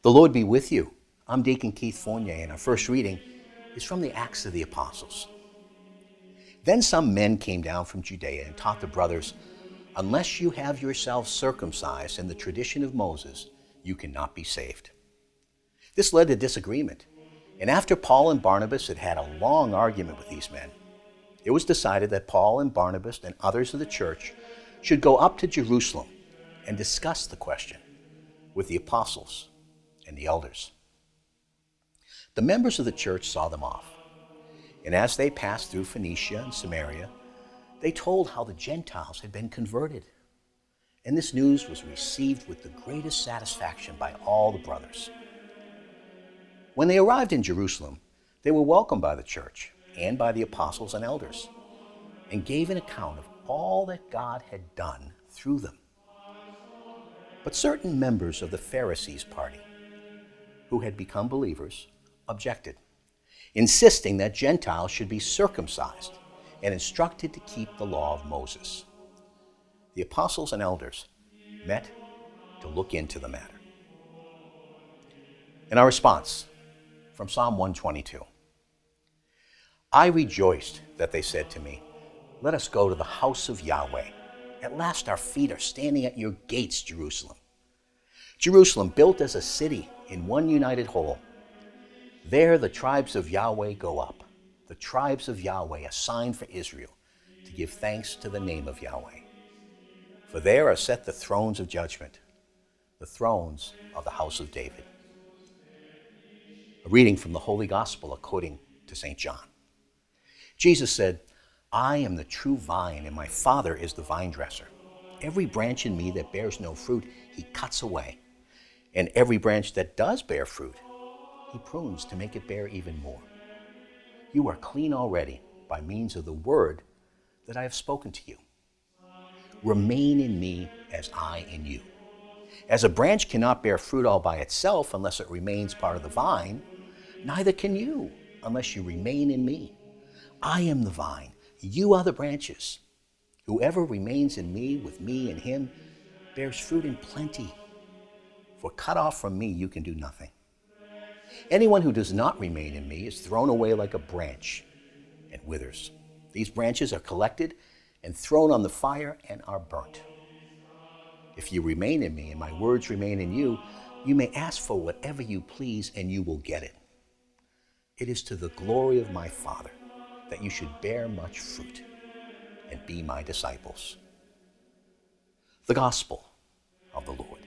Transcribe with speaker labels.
Speaker 1: The Lord be with you. I'm Deacon Keith Fournier, and our first reading is from the Acts of the Apostles. Then some men came down from Judaea and taught the brothers, unless you have yourselves circumcised in the tradition of Moses, you cannot be saved. This led to disagreement, and after Paul and Barnabas had had a long argument with these men, it was decided that Paul and Barnabas and others of the church should go up to Jerusalem and discuss the question with the apostles and the elders. The members of the church saw them off, and as they passed through Phoenicia and Samaria, they told how the Gentiles had been converted. And this news was received with the greatest satisfaction by all the brothers. When they arrived in Jerusalem, they were welcomed by the church and by the apostles and elders, and gave an account of all that God had done through them. But certain members of the Pharisees' party, who had become believers, objected, insisting that Gentiles should be circumcised and instructed to keep the law of Moses. The apostles and elders met to look into the matter. In our response from Psalm 122, I rejoiced that they said to me, let us go to the house of Yahweh. At last our feet are standing at your gates, Jerusalem. Jerusalem, built as a city in one united whole. There the tribes of Yahweh go up, the tribes of Yahweh, a sign for Israel, to give thanks to the name of Yahweh. For there are set the thrones of judgment, the thrones of the house of David. A reading from the Holy Gospel according to St. John. Jesus said, I am the true vine, and my Father is the vine dresser. Every branch in me that bears no fruit, he cuts away. And every branch that does bear fruit, he prunes to make it bear even more. You are clean already by means of the word that I have spoken to you. Remain in me as I in you. As a branch cannot bear fruit all by itself unless it remains part of the vine, neither can you unless you remain in me. I am the vine, you are the branches. Whoever remains in me, with me and him, bears fruit in plenty. For cut off from me, you can do nothing. Anyone who does not remain in me is thrown away like a branch and withers. These branches are collected and thrown on the fire and are burnt. If you remain in me and my words remain in you, you may ask for whatever you please and you will get it. It is to the glory of my Father that you should bear much fruit and be my disciples. The Gospel of the Lord.